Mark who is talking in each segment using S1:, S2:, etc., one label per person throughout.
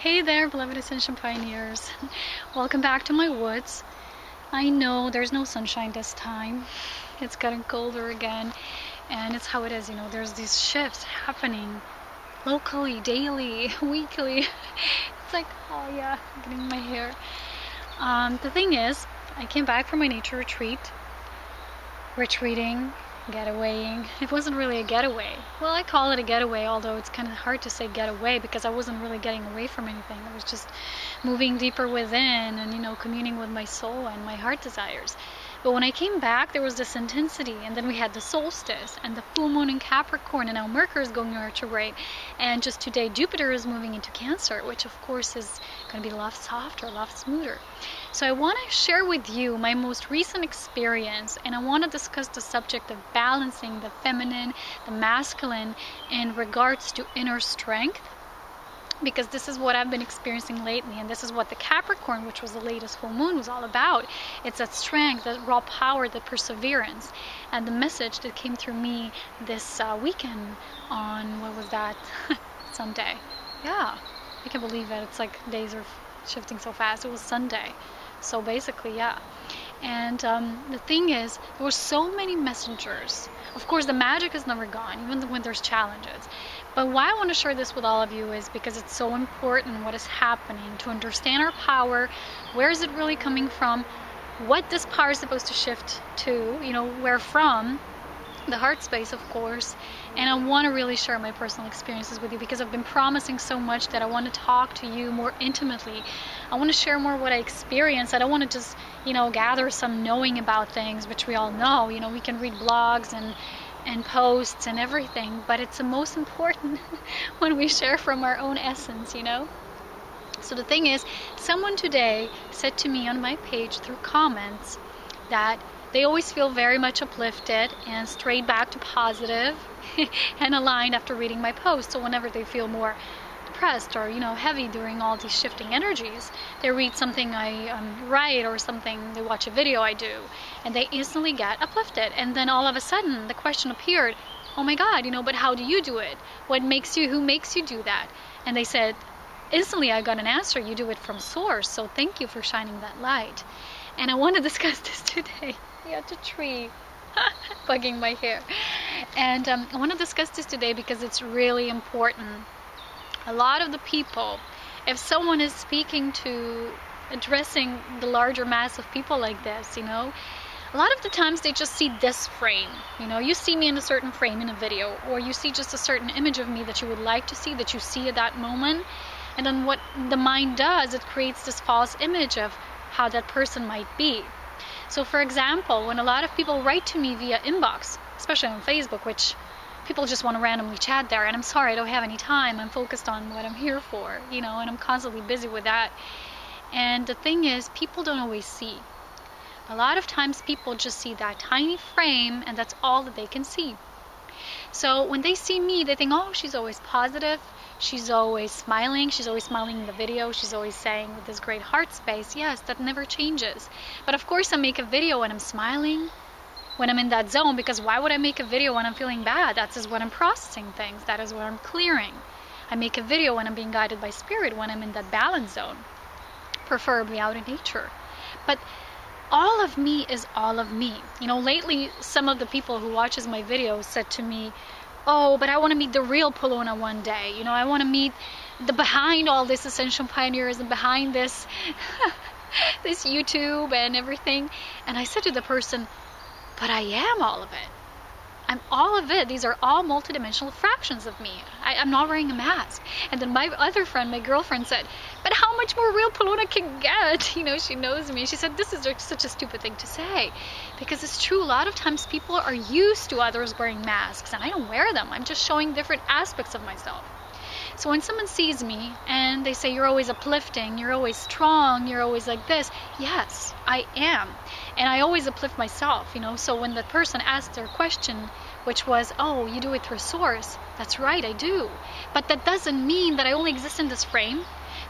S1: Hey there, beloved Ascension pioneers. Welcome back to my woods. I know there's no sunshine this time. It's getting colder again, and it's how it is, there's these shifts happening locally, daily, weekly. It's like, oh yeah, I'm getting my hair. The thing is, I came back from my nature retreating, getawaying. It wasn't really a getaway. Well, I call it a getaway, although it's kind of hard to say getaway because I wasn't really getting away from anything. I was just moving deeper within and, communing with my soul and my heart desires. But when I came back, there was this intensity, and then we had the solstice and the full moon in Capricorn, and now Mercury is going retrograde, and just today Jupiter is moving into Cancer, which of course is going to be a lot softer, a lot smoother. So I want to share with you my most recent experience, and I want to discuss the subject of balancing the feminine, the masculine in regards to inner strength, because this is what I've been experiencing lately, and this is what the Capricorn, which was the latest full moon, was all about. It's that strength, that raw power, that perseverance. And the message that came through me this weekend on, what was that, Sunday. Yeah, I can't believe it. It's like days are shifting so fast. It was Sunday. So basically, yeah. And the thing is, there were so many messengers. Of course, the magic is never gone, even when there's challenges. But why I want to share this with all of you is because it's so important what is happening to understand our power. Where is it really coming from? What this power is supposed to shift to, where from? The heart space, of course. And I want to really share my personal experiences with you because I've been promising so much that I want to talk to you more intimately. I want to share more what I experienced. I don't want to just, gather some knowing about things, which we all know. We can read blogs and posts and everything, but it's the most important when we share from our own essence, So the thing is, someone today said to me on my page through comments that they always feel very much uplifted and straight back to positive and aligned after reading my post. So whenever they feel more depressed or heavy during all these shifting energies, they read something I write or something, they watch a video I do, and they instantly get uplifted. And then all of a sudden the question appeared, oh my God, but how do you do it? Who makes you do that? And they said, instantly I got an answer, you do it from source, so thank you for shining that light. And I want to discuss this today. Yeah, the tree bugging my hair. And I want to discuss this today because it's really important. A lot of the people, if someone is speaking to, addressing the larger mass of people like this, a lot of the times they just see this frame. You see me in a certain frame in a video, or you see just a certain image of me that you would like to see, that you see at that moment. And then what the mind does, it creates this false image of how that person might be. So for example, when a lot of people write to me via inbox, especially on Facebook, which people just want to randomly chat there, and I'm sorry, I don't have any time. I'm focused on what I'm here for, and I'm constantly busy with that. And the thing is, people don't always see. A lot of times people just see that tiny frame, and that's all that they can see. So when they see me, they think, oh, she's always positive. She's always smiling in the video, she's always saying with this great heart space. Yes, that never changes. But of course I make a video when I'm smiling, when I'm in that zone, because why would I make a video when I'm feeling bad? That is when I'm processing things, that is when I'm clearing. I make a video when I'm being guided by spirit, when I'm in that balance zone, preferably out in nature. But all of me is all of me. Lately some of the people who watches my videos said to me, oh, but I want to meet the real Polona one day. I want to meet the behind all this Ascension pioneers and behind this this YouTube and everything. And I said to the person, but I am all of it. I'm all of it. These are all multidimensional fractions of me. I'm not wearing a mask. And then my other friend, my girlfriend, said, but how much more real Polona can get? She knows me. She said, this is such a stupid thing to say. Because it's true, a lot of times people are used to others wearing masks, and I don't wear them. I'm just showing different aspects of myself. So when someone sees me and they say, you're always uplifting, you're always strong, you're always like this, yes, I am. And I always uplift myself, So when the person asked their question, which was, oh, you do it through source, that's right, I do. But that doesn't mean that I only exist in this frame.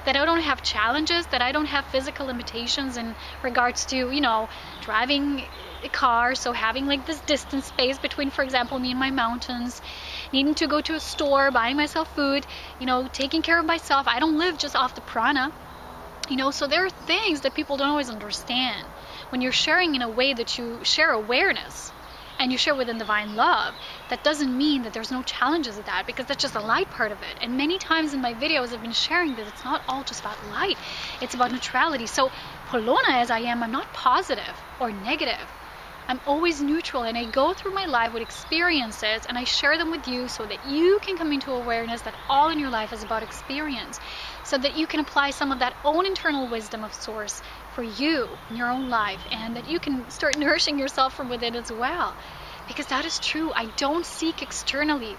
S1: that I don't have challenges, that I don't have physical limitations in regards to, you know, driving a car, so having like this distance space between, for example, me and my mountains, needing to go to a store, buying myself food, you know, taking care of myself. I don't live just off the prana, you know, so there are things that people don't always understand. When you're sharing in a way that you share awareness, and you share within divine love, that doesn't mean that there's no challenges with that, because that's just a light part of it. And many times in my videos I've been sharing that it's not all just about light, it's about neutrality. So Polona as I am, I'm not positive or negative. I'm always neutral, and I go through my life with experiences and I share them with you so that you can come into awareness that all in your life is about experience, so that you can apply some of that own internal wisdom of source for you in your own life, and that you can start nourishing yourself from within as well. Because that is true. I don't seek externally.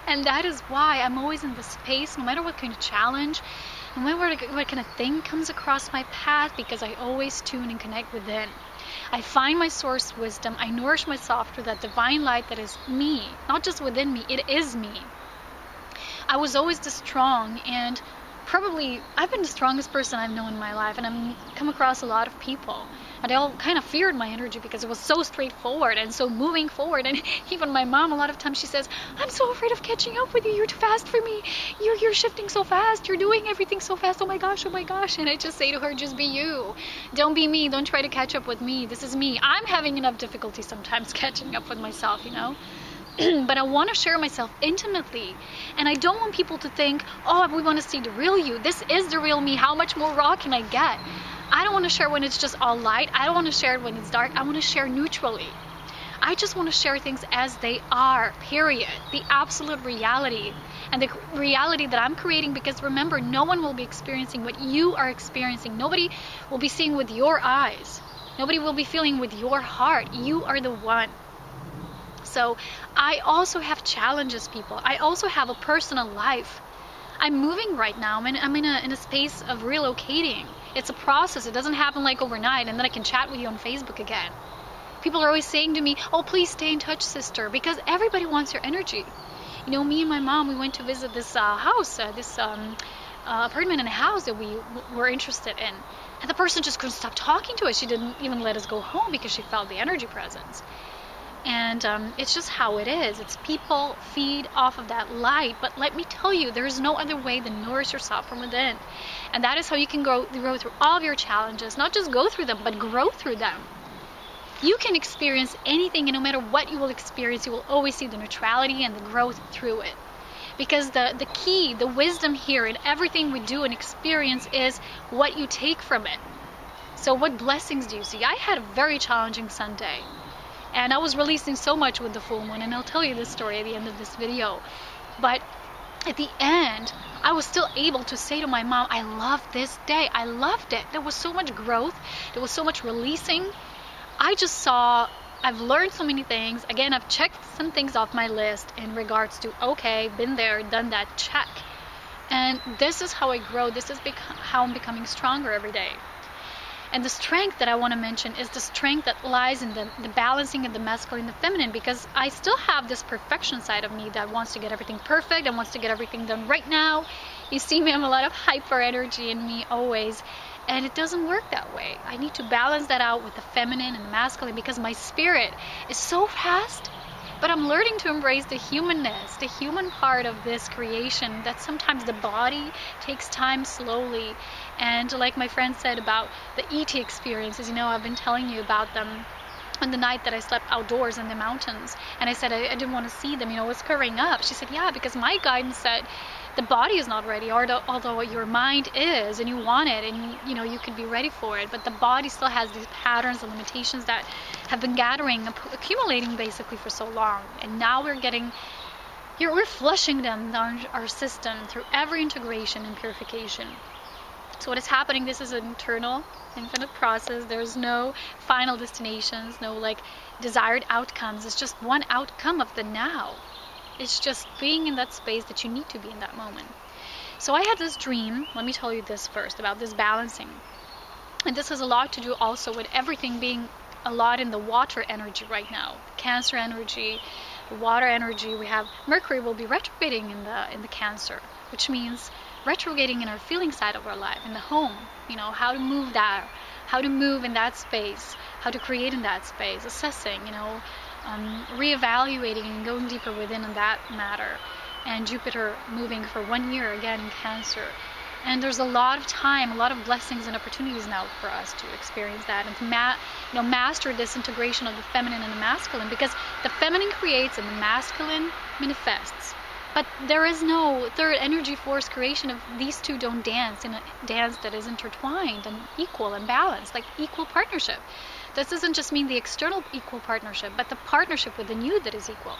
S1: And that is why I'm always in this space, no matter what kind of challenge, no matter what kind of thing comes across my path, because I always tune and connect within. I find my source wisdom. I nourish myself through that divine light that is me, not just within me, it is me. I was always this strong, and probably I've been the strongest person I've known in my life, and I've come across a lot of people, and they all kind of feared my energy because it was so straightforward and so moving forward. And even my mom, a lot of times she says, I'm so afraid of catching up with you, you're too fast for me, you're shifting so fast, you're doing everything so fast, oh my gosh. And I just say to her, just be you, don't be me, don't try to catch up with me, this is me. I'm having enough difficulty sometimes catching up with myself, you know. But I want to share myself intimately, and I don't want people to think, oh, we want to see the real you, this is the real me, how much more raw can I get? I don't want to share when it's just all light, I don't want to share it when it's dark, I want to share neutrally. I just want to share things as they are, period. The absolute reality, and the reality that I'm creating, because remember, no one will be experiencing what you are experiencing. Nobody will be seeing with your eyes, nobody will be feeling with your heart. You are the one. So I also have challenges, people. I also have a personal life. I'm moving right now. I'm in a space of relocating. It's a process. It doesn't happen like overnight and then I can chat with you on Facebook again. People are always saying to me, oh, please stay in touch, sister, because everybody wants your energy. You know, me and my mom, we went to visit this house, apartment in a house that we were interested in. And the person just couldn't stop talking to us. She didn't even let us go home because she felt the energy presence. And it's just how it is. It's people feed off of that light. But let me tell you, there is no other way than nourish yourself from within. And that is how you can grow through all of your challenges. Not just go through them, but grow through them. You can experience anything, and no matter what you will experience, you will always see the neutrality and the growth through it. Because the key, the wisdom here in everything we do and experience is what you take from it. So what blessings do you see? I had a very challenging Sunday. And I was releasing so much with the full moon, and I'll tell you this story at the end of this video. But at the end, I was still able to say to my mom, I loved this day. I loved it. There was so much growth. There was so much releasing. I just saw, I've learned so many things. Again, I've checked some things off my list in regards to, okay, been there, done that, check. And this is how I grow. This is how I'm becoming stronger every day. And the strength that I want to mention is the strength that lies in the balancing of the masculine and the feminine, because I still have this perfection side of me that wants to get everything perfect and wants to get everything done right now. You see me, I have a lot of hyper energy in me always, and it doesn't work that way. I need to balance that out with the feminine and the masculine, because my spirit is so fast, but I'm learning to embrace the humanness, the human part of this creation, that sometimes the body takes time slowly. And like my friend said about the ET experiences, you know, I've been telling you about them on the night that I slept outdoors in the mountains. And I said I didn't want to see them, you know, what's covering up? She said, yeah, because my guidance said the body is not ready, although your mind is, and you want it, and you know, you could be ready for it, but the body still has these patterns and limitations that have been gathering, accumulating basically for so long. And now we're flushing them down our system through every integration and purification. So what is happening, this is an internal, infinite process. There's no final destinations, no like desired outcomes. It's just one outcome of the now. It's just being in that space that you need to be in that moment. So I had this dream, let me tell you this first, about this balancing. And this has a lot to do also with everything being a lot in the water energy right now. Cancer energy, water energy. We have Mercury will be retrograding in the Cancer, which means retrograding in our feeling side of our life, in the home, how to move there, how to move in that space, how to create in that space, assessing, reevaluating and going deeper within in that matter. And Jupiter moving for 1 year again in Cancer. And there's a lot of time, a lot of blessings and opportunities now for us to experience that and to master this integration of the feminine and the masculine, because the feminine creates and the masculine manifests. But there is no third energy force creation if these two don't dance in a dance that is intertwined and equal and balanced, like equal partnership. This doesn't just mean the external equal partnership, but the partnership within you that is equal.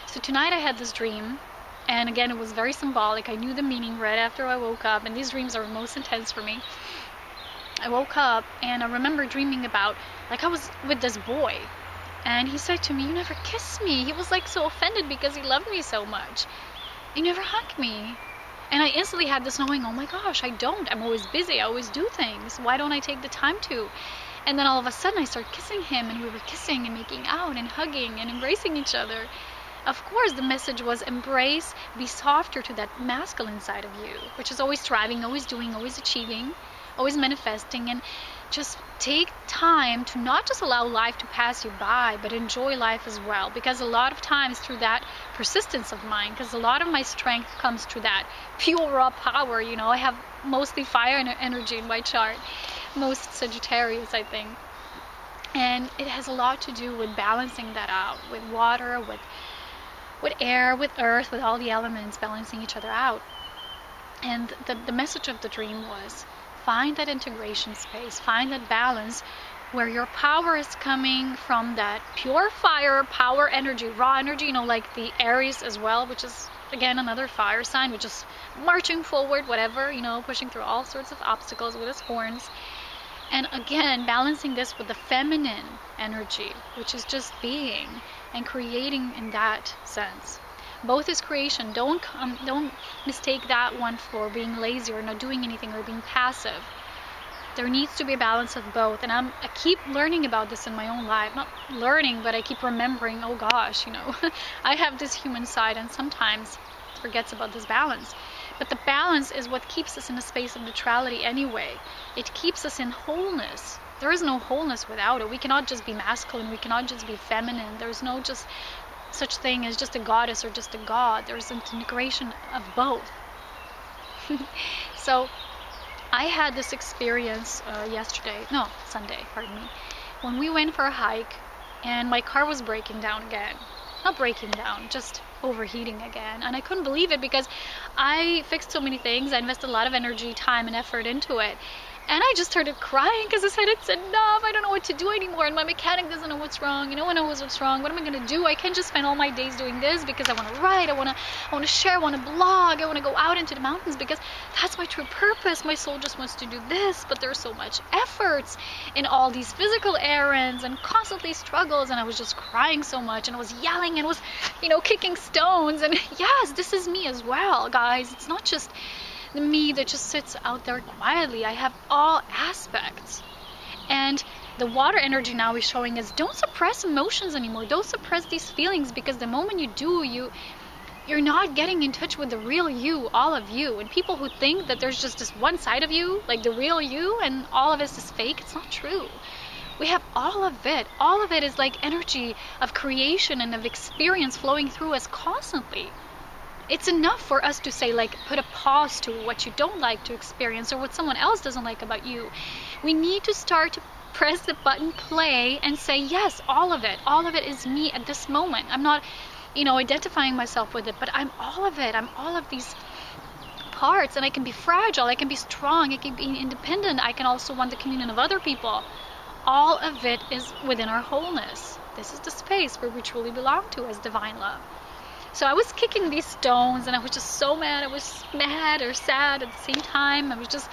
S1: So tonight I had this dream, and again it was very symbolic. I knew the meaning right after I woke up, and these dreams are most intense for me. I woke up and I remember dreaming about, like, I was with this boy, and he said to me, "You never kissed me." He was like so offended because he loved me so much. "You never hugged me." And I instantly had this knowing, oh my gosh, I don't. I'm always busy. I always do things. Why don't I take the time to? And then all of a sudden I started kissing him, and we were kissing and making out and hugging and embracing each other. Of course, the message was embrace, be softer to that masculine side of you, which is always striving, always doing, always achieving, always manifesting, and just take time to not just allow life to pass you by, but enjoy life as well. Because a lot of times through that persistence of mine, because a lot of my strength comes through that pure raw power, I have mostly fire energy in my chart, most Sagittarius, I think. And it has a lot to do with balancing that out, with water, with air, with earth, with all the elements balancing each other out. And the message of the dream was, find that integration space, find that balance where your power is coming from that pure fire, power energy, raw energy, like the Aries as well, which is again another fire sign, which is marching forward, whatever, pushing through all sorts of obstacles with its horns. And again, balancing this with the feminine energy, which is just being and creating in that sense. Both is creation. Don't mistake that one for being lazy or not doing anything or being passive. There needs to be a balance of both. And I keep learning about this in my own life. Not learning, but I keep remembering, oh gosh, I have this human side and sometimes forgets about this balance. But the balance is what keeps us in a space of neutrality anyway. It keeps us in wholeness. There is no wholeness without it. We cannot just be masculine. We cannot just be feminine. There's no just such thing as just a goddess or just a god. There's an integration of both. So I had this experience Sunday, when we went for a hike and my car was breaking down again. Not breaking down, just overheating again. And I couldn't believe it because I fixed so many things. I invested a lot of energy, time, and effort into it. And I just started crying because I said, it's enough. I don't know what to do anymore. And my mechanic doesn't know what's wrong. No one knows what's wrong. What am I going to do? I can't just spend all my days doing this because I want to write. I want to share. I want to blog. I want to go out into the mountains because that's my true purpose. My soul just wants to do this. But there's so much efforts in all these physical errands and constantly struggles. And I was just crying so much. And I was yelling and was, kicking stones. And yes, this is me as well, guys. It's not just the me that just sits out there quietly. I have all aspects. And the water energy now is showing us, don't suppress emotions anymore. Don't suppress these feelings, because the moment you do, you're not getting in touch with the real you, all of you. And people who think that there's just this one side of you, like the real you, and all of it is fake, it's not true. We have all of it. All of it is like energy of creation and of experience flowing through us constantly. It's enough for us to say, like, put a pause to what you don't like to experience or what someone else doesn't like about you. We need to start to press the button play and say, yes, all of it is me at this moment. I'm not, identifying myself with it, but I'm all of it. I'm all of these parts, and I can be fragile, I can be strong, I can be independent, I can also want the communion of other people. All of it is within our wholeness. This is the space where we truly belong to as divine love. So I was kicking these stones and I was just so mad. I was mad or sad at the same time. I was just,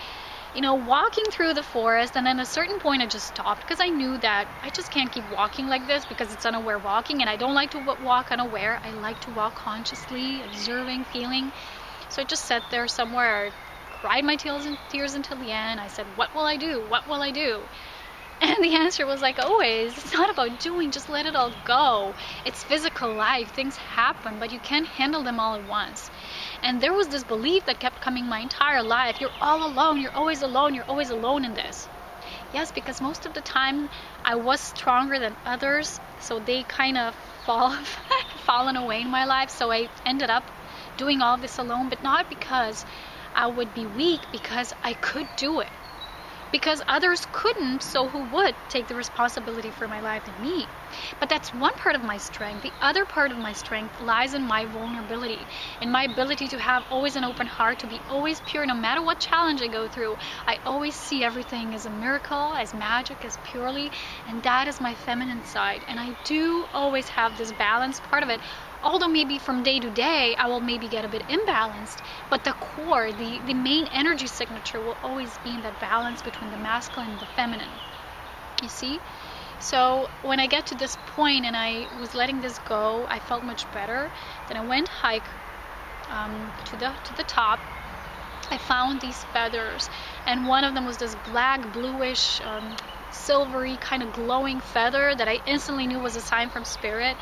S1: walking through the forest, and then at a certain point I just stopped because I knew that I just can't keep walking like this because it's unaware walking, and I don't like to walk unaware. I like to walk consciously, observing, feeling. So I just sat there somewhere, cried my tears until the end. I said, what will I do? What will I do? And the answer was, like always, it's not about doing, just let it all go. It's physical life, things happen, but you can't handle them all at once. And there was this belief that kept coming my entire life. You're all alone, you're always alone, you're always alone in this. Yes, because most of the time I was stronger than others, so they kind of fallen away in my life. So I ended up doing all this alone, but not because I would be weak, because I could do it. Because others couldn't, so who would take the responsibility for my life than me? But that's one part of my strength. The other part of my strength lies in my vulnerability, in my ability to have always an open heart, to be always pure no matter what challenge I go through. I always see everything as a miracle, as magic, as purely, and that is my feminine side. And I do always have this balanced part of it. Although maybe from day to day I will maybe get a bit imbalanced, but the core, the main energy signature will always be in that balance between the masculine and the feminine. You see? So when I get to this point and I was letting this go, I felt much better. Then I went hike to the top. I found these feathers, and one of them was this black, bluish, silvery, kind of glowing feather that I instantly knew was a sign from spirit.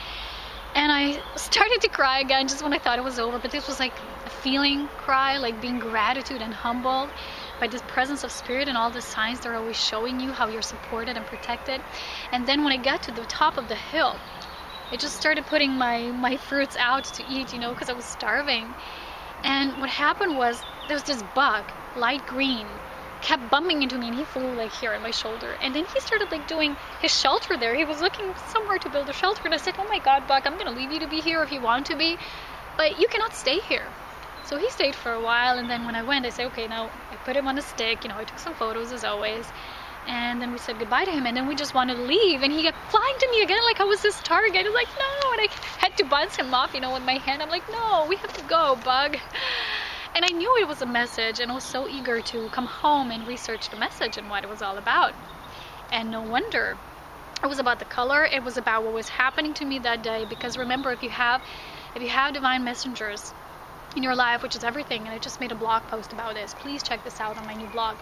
S1: And I started to cry again just when I thought it was over, but this was like a feeling cry, like being gratitude and humbled by this presence of spirit and all the signs they're always showing you, how you're supported and protected. And then when I got to the top of the hill, I just started putting my fruits out to eat, because I was starving. And what happened was there was this bug, light green, kept bumping into me, and he flew like here on my shoulder. And then he started like doing his shelter there. He was looking somewhere to build a shelter, and I said, oh my god, bug, I'm gonna leave you to be here if you want to be, but you cannot stay here. So he stayed for a while, and then when I went, I said, okay, now I put him on a stick, I took some photos as always, and then we said goodbye to him, and then we just wanted to leave, and he kept flying to me again like I was his target. I was like, no, and I had to bounce him off, with my hand. I'm like, no, we have to go, bug. And I knew it was a message, and I was so eager to come home and research the message and what it was all about. And no wonder. It was about the color. It was about what was happening to me that day. Because remember, if you have divine messengers in your life, which is everything, and I just made a blog post about this. Please check this out on my new blog.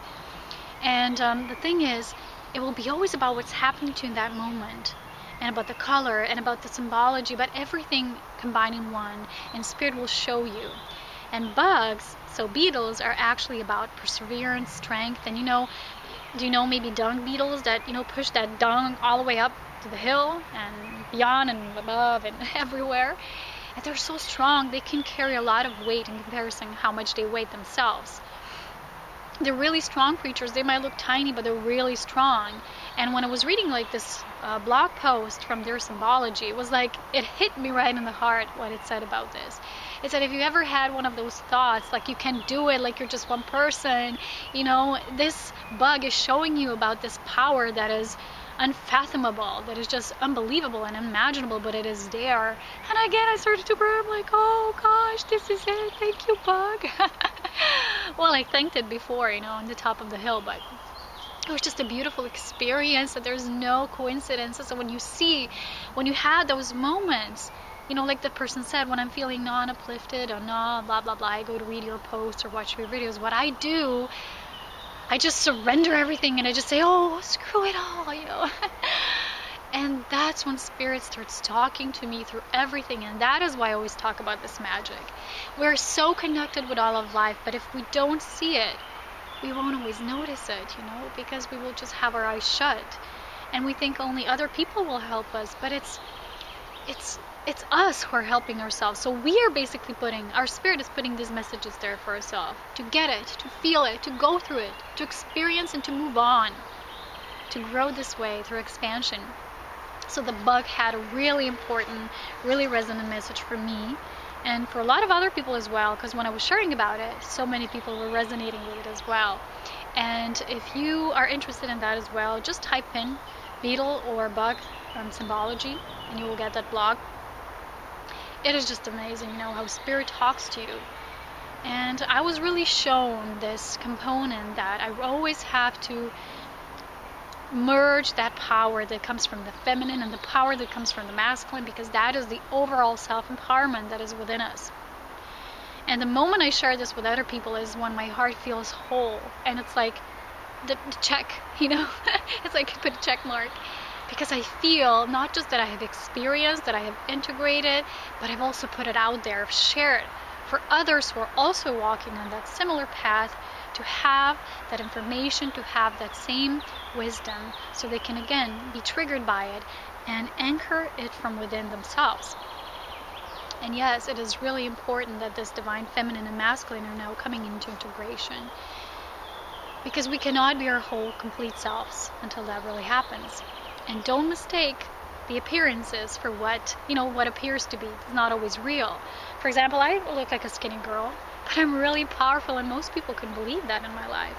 S1: And the thing is, it will be always about what's happening to you in that moment, and about the color, and about the symbology, but everything combined in one, and spirit will show you. And bugs, so beetles, are actually about perseverance, strength, and do you know maybe dung beetles that, push that dung all the way up to the hill and beyond and above and everywhere? And they're so strong, they can carry a lot of weight in comparison to how much they weigh themselves. They're really strong creatures. They might look tiny, but they're really strong. And when I was reading like this blog post from their symbology, it was like, it hit me right in the heart what it said about this. It said, if you ever had one of those thoughts, like you can do it, like you're just one person, this bug is showing you about this power that is unfathomable, that is just unbelievable and unimaginable, but it is there. And again, I started to cry. I'm like, oh gosh, this is it. Thank you, bug. Well, I thanked it before, on the top of the hill, but it was just a beautiful experience, that there's no coincidences. So when you had those moments, like the person said, when I'm feeling non-uplifted or blah, blah, blah, I go to read your posts or watch your videos. What I do, I just surrender everything, and I just say, oh, screw it all, And that's when spirit starts talking to me through everything, and that is why I always talk about this magic. We're so connected with all of life, but if we don't see it, we won't always notice it, because we will just have our eyes shut, and we think only other people will help us, but it's us who are helping ourselves. So we are basically our spirit is putting these messages there for ourselves, to get it, to feel it, to go through it, to experience and to move on, to grow this way through expansion. So the bug had a really important, really resonant message for me, and for a lot of other people as well, because when I was sharing about it, so many people were resonating with it as well. And if you are interested in that as well, just type in beetle or bug symbology, and you will get that blog. It is just amazing, how spirit talks to you. And I was really shown this component that I always have to merge that power that comes from the feminine and the power that comes from the masculine, because that is the overall self-empowerment that is within us. And the moment I share this with other people is when my heart feels whole, and it's like the check, it's like I put a check mark, because I feel not just that I have experienced, that I have integrated, but I've also put it out there, I've shared for others who are also walking on that similar path to have that information, to have that same wisdom, so they can again be triggered by it and anchor it from within themselves. And yes, it is really important that this divine feminine and masculine are now coming into integration, because we cannot be our whole complete selves until that really happens. And don't mistake the appearances for what appears to be. It's not always real. For example, I look like a skinny girl, but I'm really powerful, and most people can believe that in my life.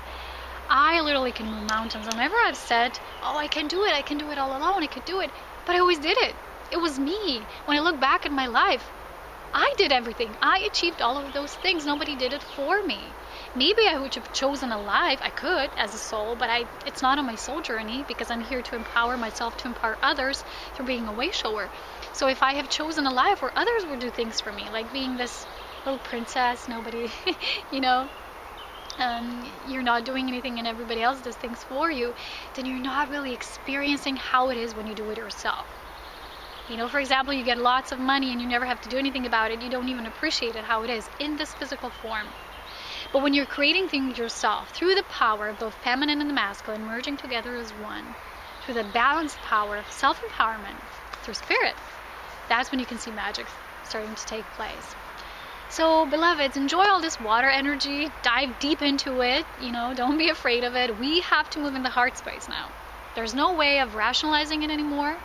S1: I literally can move mountains. Whenever I've said, oh, I can do it all alone, I could do it, but I always did it. It was me. When I look back at my life, I did everything. I achieved all of those things. Nobody did it for me. Maybe I would have chosen a life. I could as a soul, but it's not on my soul journey, because I'm here to empower myself, to empower others through being a way shower. So if I have chosen a life where others would do things for me, like being this little princess, nobody, you're not doing anything and everybody else does things for you, then you're not really experiencing how it is when you do it yourself. For example, you get lots of money and you never have to do anything about it. You don't even appreciate it how it is in this physical form. But when you're creating things yourself, through the power of both feminine and the masculine merging together as one, through the balanced power of self-empowerment through spirit, that's when you can see magic starting to take place. So, beloveds, enjoy all this water energy. Dive deep into it. Don't be afraid of it. We have to move in the heart space now. There's no way of rationalizing it anymore.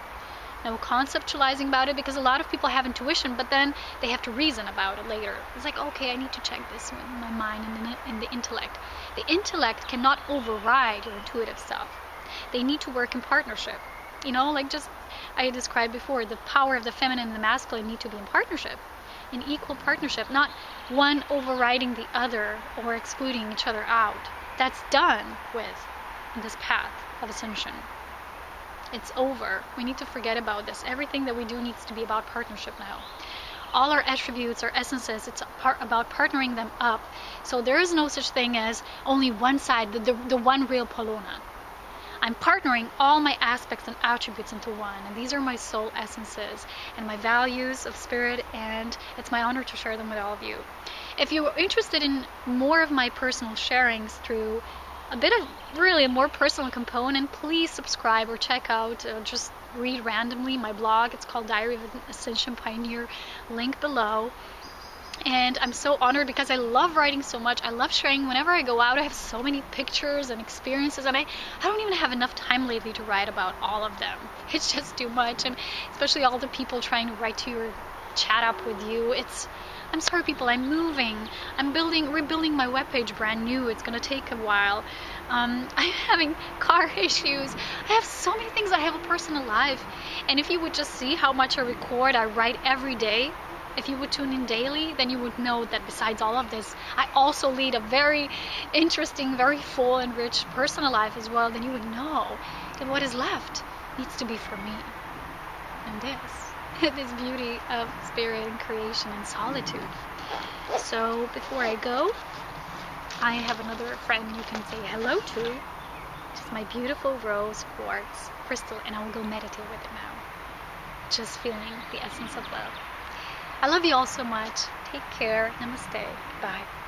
S1: No conceptualizing about it, because a lot of people have intuition, but then they have to reason about it later. It's like, okay, I need to check this with my mind and the intellect. The intellect cannot override your intuitive self. They need to work in partnership. Like just I described before, the power of the feminine and the masculine need to be in partnership, in equal partnership, not one overriding the other or excluding each other out. That's done with in this path of ascension. It's over. We need to forget about this. Everything that we do needs to be about partnership now. All our attributes, our essences, it's about partnering them up. So there is no such thing as only one side, the one real Polona. I'm partnering all my aspects and attributes into one, and these are my soul essences and my values of spirit, and it's my honor to share them with all of you. If you're interested in more of my personal sharings through a bit of really a more personal component, please subscribe or check out, just read randomly my blog. It's called Diary of an Ascension Pioneer, link below. And I'm so honored because I love writing so much. I love sharing. Whenever I go out, I have so many pictures and experiences, and I don't even have enough time lately to write about all of them. It's just too much, and especially all the people trying to write to you or chat up with you. I'm sorry, people, I'm moving. I'm rebuilding my webpage brand new. It's going to take a while. I'm having car issues. I have so many things. I have a personal life. And if you would just see how much I record, I write every day. If you would tune in daily, then you would know that besides all of this, I also lead a very interesting, very full and rich personal life as well. Then you would know that what is left needs to be for me. And this beauty of spirit and creation and solitude. So before I go, I have another friend you can say hello to, which is my beautiful rose quartz crystal, and I will go meditate with it now, just feeling the essence of love. I love you all so much. Take care. Namaste. Bye.